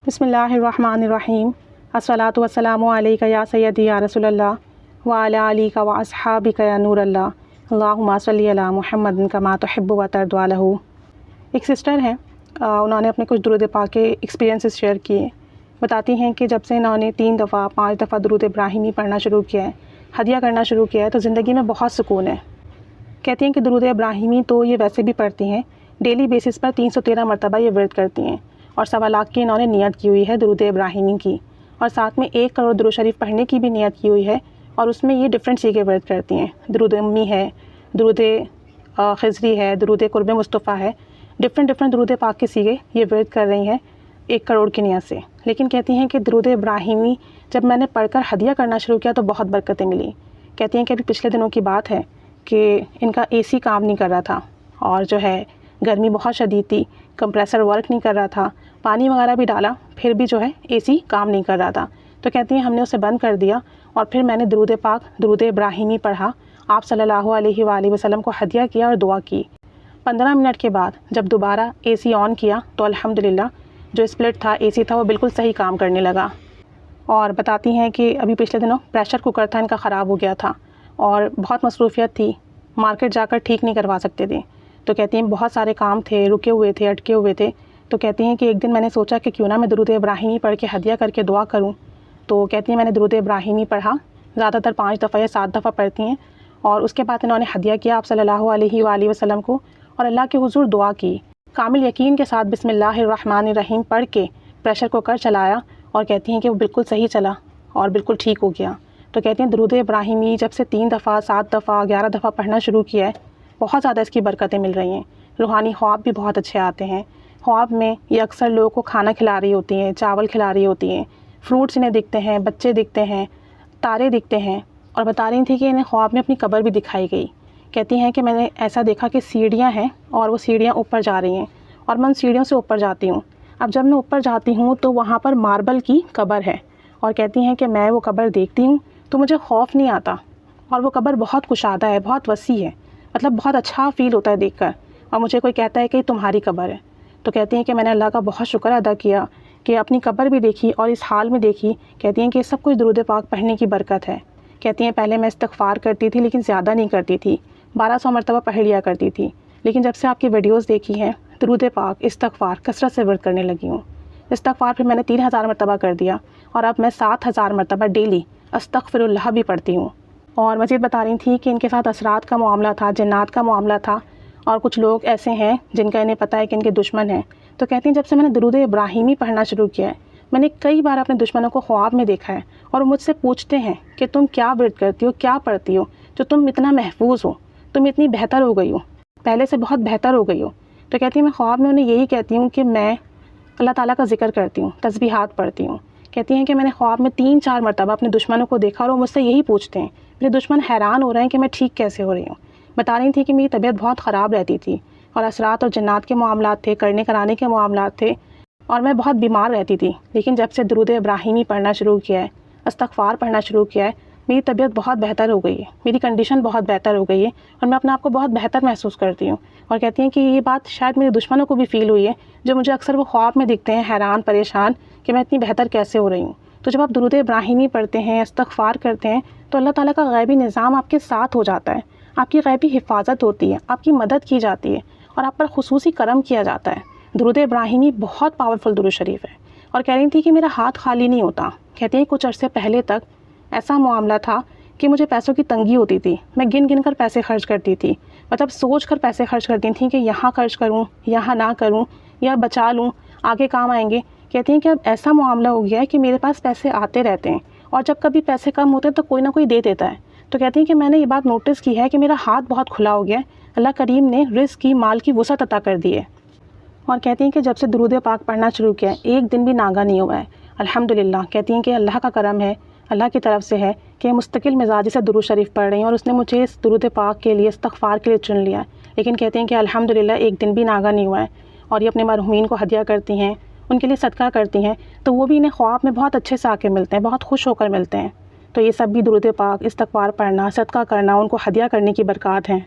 बिस्मिल्लाहिर्रहमानिर्रहीम। अस्सलातु वस्सलामु अलैका या सय्यदी या रसूलल्लाह व अला आलिका व अस्हाबिका या नूरल्लाह, अल्लाहुम्मा सल्ली अला मुहम्मदिन कमा तुहिब्बु व तर्दा लहू। एक सिस्टर हैं, उन्होंने अपने कुछ दुरूद पाक के एक्सपीरियंसेस शेयर किए। बताती हैं कि जब से इन्होंने 3 दफ़ा 5 दफ़ा दुरूद इब्राहिमी पढ़ना शुरू किया है, हदिया करना शुरू किया है, तो ज़िंदगी में बहुत सुकून है। कहती हैं कि दुरूद इब्राहिमी तो ये वैसे भी पढ़ती हैं, डेली बेसिस पर 313 मरतबा ये वर्द करती हैं और 1.25 लाख की इन्होंने नियत की हुई है दुरूद इब्राहिमी की, और साथ में 1 करोड़ दुरूद शरीफ पढ़ने की भी नियत की हुई है। और उसमें ये डिफरेंट सीगे वर्द करती हैं। दुरूद उम्मी है, दुरूद खिज़री है, दुरूद कुर्ब मुस्तफ़ा है, डिफरेंट दुरूद पाक के सीगे ये वर्द कर रही हैं 1 करोड़ की नियत से। लेकिन कहती हैं कि दुरूद इब्राहिमी जब मैंने पढ़कर हदिया करना शुरू किया तो बहुत बरकतें मिली। कहती हैं कि अभी पिछले दिनों की बात है कि इनका एसी काम नहीं कर रहा था और जो है गर्मी बहुत शदीद थी, कंप्रेसर वर्क नहीं कर रहा था, पानी वगैरह भी डाला फिर भी जो है एसी काम नहीं कर रहा था। तो कहती हैं हमने उसे बंद कर दिया और फिर मैंने दुरूद पाक दुरूद इब्राहिमी पढ़ा, आप सल्लल्लाहु अलैहि वसल्लम को हदिया किया और दुआ की। 15 मिनट के बाद जब दोबारा एसी ऑन किया तो अल्हम्दुलिल्लाह जो स्प्लिट था एसी था वो बिल्कुल सही काम करने लगा। और बताती हैं कि अभी पिछले दिनों प्रेशर कुकर था इनका ख़राब हो गया था और बहुत मसरूफियत थी, मार्केट जाकर ठीक नहीं करवा सकते थे। तो कहती हैं बहुत सारे काम थे, रुके हुए थे, अटके हुए थे। तो कहती हैं कि एक दिन मैंने सोचा कि क्यों ना मैं दुरूद इब्राहिमी पढ़ के हदिया करके दुआ करूं। तो कहती हैं मैंने दुरूद इब्राहिमी पढ़ा, ज़्यादातर 5 दफ़ा या 7 दफ़ा पढ़ती हैं। और उसके बाद इन्होंने हदिया किया आप सल्लल्लाहु अलैहि वसल्लम को और अल्लाह के हुज़ूर दुआ की। कामिल यकीन के साथ बिस्मिल्लाहिर्रहमानिर्रहीम पढ़ के प्रेशर कुकर चलाया और कहती हैं कि वो बिल्कुल सही चला और बिल्कुल ठीक हो गया। तो कहती हैं दुरूद इब्राहिमी जब से 3 दफ़ा 7 दफ़ा 11 दफ़ा पढ़ना शुरू किया है, बहुत ज़्यादा इसकी बरकतें मिल रही हैं। रूहानी ख्वाब भी बहुत अच्छे आते हैं। ख्वाब में ये अक्सर लोगों को खाना खिला रही होती हैं, चावल खिला रही होती हैं, फ्रूट्स इन्हें दिखते हैं, बच्चे दिखते हैं, तारे दिखते हैं। और बता रही थी कि इन्हें ख्वाब में अपनी कब्र भी दिखाई गई। कहती हैं कि मैंने ऐसा देखा कि सीढ़ियाँ हैं और वो सीढ़ियाँ ऊपर जा रही हैं और मैं उन सीढ़ियों से ऊपर जाती हूँ। अब जब मैं ऊपर जाती हूँ तो वहाँ पर मार्बल की कब्र है और कहती हैं कि मैं वो कब्र देखती हूँ तो मुझे खौफ नहीं आता और वो कब्र बहुत कुशादा है, बहुत वसी है, मतलब बहुत अच्छा फ़ील होता है देखकर। और मुझे कोई कहता है कि तुम्हारी कब्र है तो कहती हैं कि मैंने अल्लाह का बहुत शुक्र अदा किया कि अपनी कब्र भी देखी और इस हाल में देखी। कहती हैं कि सब कुछ दुरूद पाक पढ़ने की बरकत है। कहती हैं पहले मैं इस्तग़फ़ार करती थी लेकिन ज़्यादा नहीं करती थी, 1200 मरतबा पढ़ लिया करती थी। लेकिन जब से आपकी वीडियोज़ देखी हैं दुरूद पाक इस्तग़फ़ार कसरत से वर्द करने लगी हूँ। इस्तग़फ़ार फिर मैंने 3000 मरतबा कर दिया और अब मैं 7000 मरतबा डेली अस्तग़फ़िरुल्लाह भी पढ़ती हूँ। और मज़ीद बता रही थी कि इनके साथ असरात का मामला था, जन्नात का मामला था और कुछ लोग ऐसे हैं जिनका इन्हें पता है कि इनके दुश्मन हैं। तो कहती हैं जब से मैंने दुरूद इब्राहिमी पढ़ना शुरू किया है मैंने कई बार अपने दुश्मनों को ख्वाब में देखा है और मुझसे पूछते हैं कि तुम क्या वर्द करती हो, क्या पढ़ती हो जो तुम इतना महफूज हो, तुम इतनी बेहतर हो गई हो, पहले से बहुत बेहतर हो गई हो। तो कहती हैं मैं ख्वाब में उन्हें यही कहती हूँ कि मैं अल्लाह ताला का ज़िक्र करती हूँ, तस्बीहात पढ़ती हूँ। कहती हैं कि मैंने ख्वाब में 3-4 मरतबा अपने दुश्मनों को देखा और वो मुझसे यही पूछते हैं, मेरे दुश्मन हैरान हो रहे हैं कि मैं ठीक कैसे हो रही हूँ। बता रही थी कि मेरी तबीयत बहुत ख़राब रहती थी और असरात और जन्नात के मामलात थे, करने कराने के मामलात थे और मैं बहुत बीमार रहती थी। लेकिन जब से दुरूद इब्राहिमी पढ़ना शुरू किया है, इस्तग़फ़ार पढ़ना शुरू किया है, मेरी तबीयत बहुत बेहतर हो गई है, मेरी कंडीशन बहुत बेहतर हो गई है और मैं अपने आप को बहुत बेहतर महसूस करती हूँ। और कहती हैं कि ये बात शायद मेरे दुश्मनों को भी फ़ील हुई है जो मुझे अक्सर वो ख्वाब में दिखते हैं हैरान परेशान कि मैं इतनी बेहतर कैसे हो रही हूँ। तो जब आप दुरूद इब्राहिमी पढ़ते हैं, इस्तग़फ़ार करते हैं तो अल्लाह ताला का गैबी निज़ाम आपके साथ हो जाता है, आपकी गैबी हिफाजत होती है, आपकी मदद की जाती है और आप पर खुसूसी करम किया जाता है। दुरूद इब्राहिमी बहुत पावरफुल दुरूद शरीफ है। और कह रही थी कि मेरा हाथ खाली नहीं होता। कहती हैं कुछ अरसे पहले तक ऐसा मामला था कि मुझे पैसों की तंगी होती थी, मैं गिन गिन कर पैसे खर्च करती थी, मतलब सोच कर पैसे खर्च करती थी कि यहाँ खर्च करूँ, यहाँ ना करूँ या बचा लूँ, आगे काम आएंगे। कहती हैं कि अब ऐसा मामला हो गया है कि मेरे पास पैसे आते रहते हैं और जब कभी पैसे कम होते हैं तो कोई ना कोई दे देता है। तो कहती हैं कि मैंने ये बात नोटिस की है कि मेरा हाथ बहुत खुला हो गया है, अल्लाह करीम ने रिज़्क़ की, माल की वुसअत अता कर दी है। और कहती हैं कि जब से दुरूद पाक पढ़ना शुरू किया है एक दिन भी नागा नहीं हुआ है, अल्हम्दुलिल्लाह। कहती हैं कि अल्लाह का करम है, अल्लाह की तरफ से है कि मुस्तकिल मिजाजी से दुरूद शरीफ पढ़ रही हैं और उसने मुझे इस दुरूद पाक के लिए, इस्तग़फ़ार के लिए चुन लिया है। लेकिन कहती हैं कि अल्हम्दुलिल्लाह एक दिन भी नागा नहीं हुआ है। और ये अपने मरहूमीन को हदिया करती हैं, उनके लिए सदका करती हैं तो वो भी इन्हें ख्वाब में बहुत अच्छे से आके मिलते हैं, बहुत खुश होकर मिलते हैं। तो ये सब भी दुरूद पाक, इस्तग़फ़ार पढ़ना, सदका करना, उनको हदिया करने की बरक़ात हैं।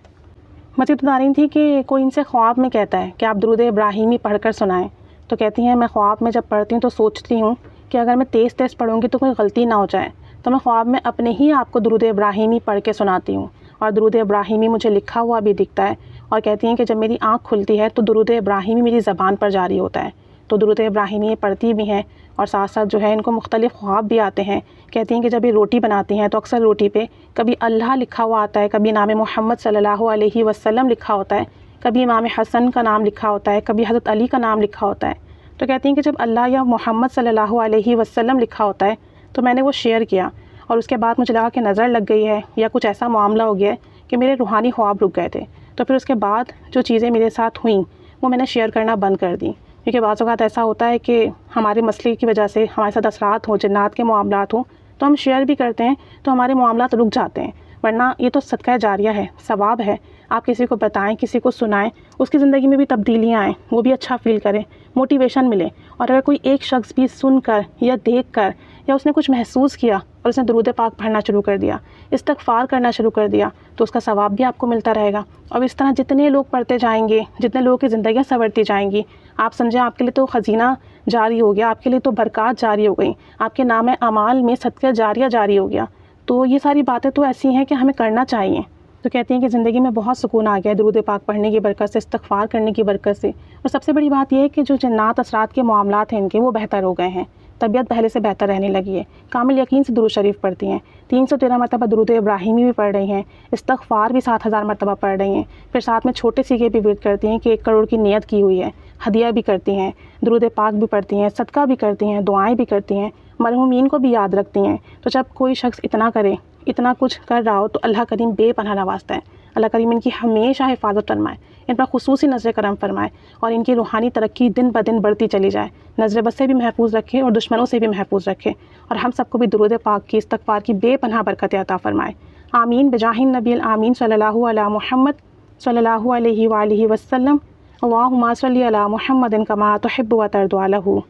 मज़ीद बता रही थी कि कोई इनसे ख्वाब में कहता है कि आप दुरूद इब्राहिमी पढ़कर सुनाएं तो कहती हैं मैं ख्वाब में जब पढ़ती हूँ तो सोचती हूँ कि अगर मैं तेज़ तेज़ पढ़ूँगी तो कोई गलती ना हो जाए, तो मैं ख्वाब में अपने ही आप को दुरूद इब्राहिमी पढ़ के सुनाती हूँ और दुरूद इब्राहिमी मुझे लिखा हुआ भी दिखता है। और कहती हैं कि जब मेरी आँख खुलती है तो दुरूद इब्राहिमी मेरी ज़बान पर जारी होता है। तो दुरूद इब्राहिमी पढ़ती भी हैं और साथ साथ जो है इनको मुख्तलिफ़ ख्वाब भी आते हैं। कहती हैं कि जब ये रोटी बनाती हैं तो अक्सर रोटी पे कभी अल्लाह लिखा हुआ आता है, कभी नाम मोहम्मद सल्लल्लाहु अलैहि वसल्लम लिखा होता है, कभी इमाम हसन का नाम लिखा होता है, कभी हज़रत अली का नाम लिखा होता है। तो कहती हैं कि जब अल्लाह या मोहम्मद सल्लल्लाहु अलैहि वसल्लम लिखा होता है तो मैंने वो शेयर किया और उसके बाद मुझे लगा कि नज़र लग गई है या कुछ ऐसा मामला हो गया है कि मेरे रूहानी ख्वाब रुक गए थे। तो फिर उसके बाद जो चीज़ें मेरे साथ हुई वो मैंने शेयर करना बंद कर दी, क्योंकि बाज़ औक़ात ऐसा होता है कि हमारे मसले की वजह से हमारे साथ असरात हो, जन्नात के मामलात हों, तो हम शेयर भी करते हैं तो हमारे मामलात रुक जाते हैं। वरना ये तो सदका जारिया है, सवाब है। आप किसी को बताएं, किसी को सुनाएं, उसकी ज़िंदगी में भी तब्दीलियाँ आएँ, वो भी अच्छा फ़ील करे, मोटिवेशन मिले। और अगर कोई एक शख्स भी सुनकर या देखकर या उसने कुछ महसूस किया और उसने दुरूद पाक पढ़ना शुरू कर दिया, इस्तग़फ़ार करना शुरू कर दिया, तो उसका सवाब भी आपको मिलता रहेगा। और इस तरह जितने लोग पढ़ते जाएंगे, जितने लोगों की ज़िंदगियाँ संवरती जाएंगी, आप समझें आपके लिए तो ख़ज़ीना जारी हो गया, आपके लिए तो बरक़ात जारी हो गई, आपके नाम अमाल में सदका जारिया जारी हो गया। तो ये सारी बातें तो ऐसी हैं कि हमें करना चाहिए। तो कहती हैं कि ज़िंदगी में बहुत सुकून आ गया है दुरूद पाक पढ़ने की बरकत से, इस्तग़फ़ार करने की बरकत से। और सबसे बड़ी बात यह है कि जो जन्नात असरात के मामलात हैं इनके, वो बेहतर हो गए हैं, तबीयत पहले से बेहतर रहने लगी है। कामिल यकीन से दुरूद शरीफ पढ़ती हैं, 313 मरतबा दुरूद इब्राहिमी भी पढ़ रही हैं, इस्तग़फ़ार भी 7000 मरतबा पढ़ रही हैं। फिर साथ में छोटे सीखे भी विर्द करती हैं कि 1 करोड़ की नियत की हुई है, हदिया भी करती हैं, दुरूद पाक भी पढ़ती हैं, सदका भी करती हैं, दुआएँ भी करती हैं, मरहूमीन को भी याद रखती हैं। तो जब कोई शख्स इतना करे, इतना कुछ कर रहा हो, तो अल्लाह करीम बेपनाह नवाज़ता है। अल्लाह करीम इनकी हमेशा हिफाजत फरमाए, इन पर खुसूसी नज़र करम फरमाए और इनकी रूहानी तरक्की दिन ब दिन बढ़ती चली जाए। नज़र बद से भी महफूज रखे और दुश्मनों से भी महफूज रखे और हम सबको भी दुरूद पाक की, इस्तग़फ़ार की बेपनाह बरकत अता फरमाए। आमीन बिजाहिन नबील आमीन सल्लल्लाहु अला मुहम्मद सल्लल्लाहु अलैहि वसल्लम। अल्लाहुम्मा सल्लि अला मुहम्मदिन कमा तुहिब्बु व तर्ज़ु अलहु।